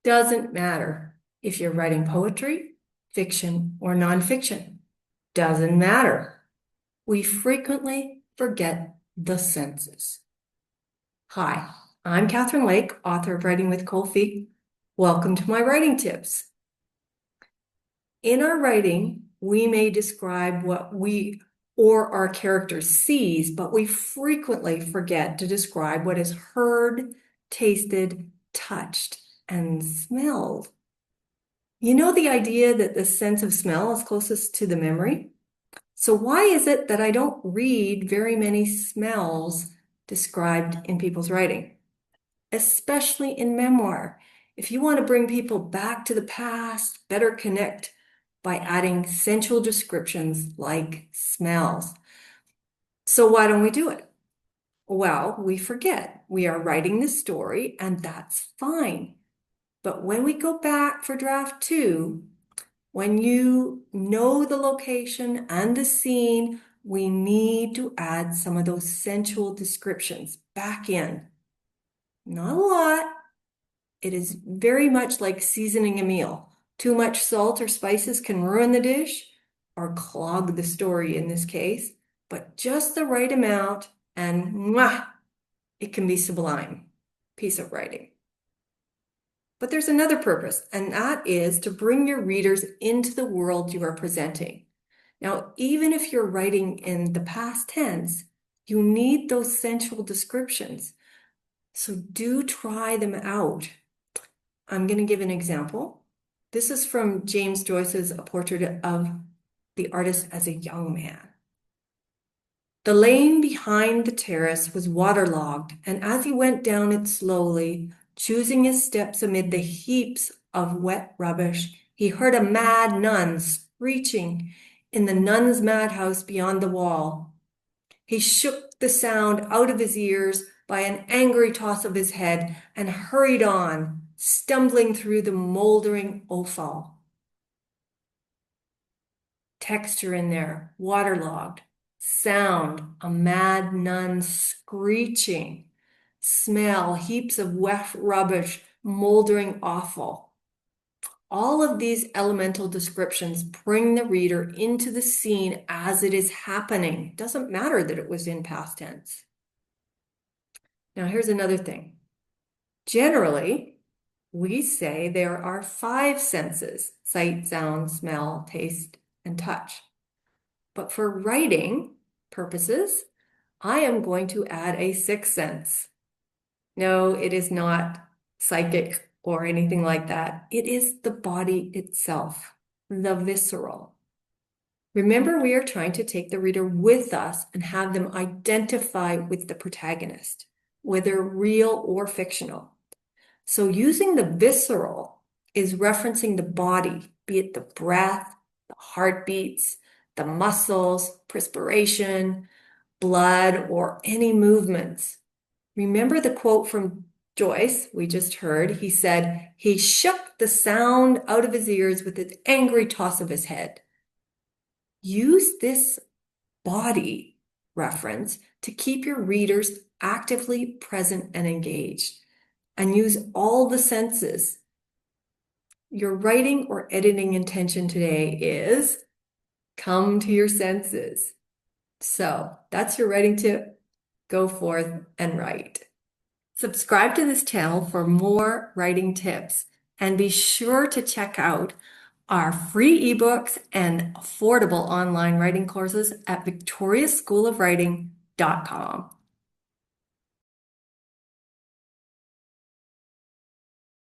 Doesn't matter if you're writing poetry, fiction, or nonfiction. Doesn't matter. We frequently forget the senses. Hi, I'm Kathrin Lake, author of Writing with Kofi. Welcome to my writing tips. In our writing, we may describe what we or our character sees, but we frequently forget to describe what is heard, tasted, touched, and smelled. You know the idea that the sense of smell is closest to the memory? So why is it that I don't read very many smells described in people's writing, especially in memoir? If you want to bring people back to the past, better connect by adding sensual descriptions like smells. So why don't we do it? Well, we forget. We are writing the story, and that's fine. But when we go back for draft 2, when you know the location and the scene, we need to add some of those sensual descriptions back in. Not a lot. It is very much like seasoning a meal. Too much salt or spices can ruin the dish or clog the story in this case, but just the right amount and mwah, it can be sublime piece of writing. But there's another purpose, and that is to bring your readers into the world you are presenting. Now, even if you're writing in the past tense, you need those sensual descriptions. So do try them out. I'm going to give an example. This is from James Joyce's A Portrait of the Artist as a Young Man. The lane behind the terrace was waterlogged, and as he went down it slowly, choosing his steps amid the heaps of wet rubbish, he heard a mad nun screeching in the nuns' madhouse beyond the wall. He shook the sound out of his ears by an angry toss of his head and hurried on, stumbling through the moldering offal. Texture in there, waterlogged. Sound, a mad nun screeching. Smell, heaps of wet rubbish, moldering offal. All of these elemental descriptions bring the reader into the scene as it is happening. It doesn't matter that it was in past tense. Now, here's another thing. Generally, we say there are 5 senses: sight, sound, smell, taste, and touch. But for writing purposes, I am going to add a 6th sense. No, it is not psychic or anything like that. It is the body itself, the visceral. Remember, we are trying to take the reader with us and have them identify with the protagonist, whether real or fictional. So using the visceral is referencing the body, be it the breath, the heartbeats, the muscles, perspiration, blood, or any movements. Remember the quote from Joyce we just heard? He said, he shook the sound out of his ears with an angry toss of his head. Use this body reference to keep your readers actively present and engaged, and use all the senses. Your writing or editing intention today is come to your senses. So that's your writing tip. Go forth and write. Subscribe to this channel for more writing tips, and be sure to check out our free ebooks and affordable online writing courses at victoriaschoolofwriting.com.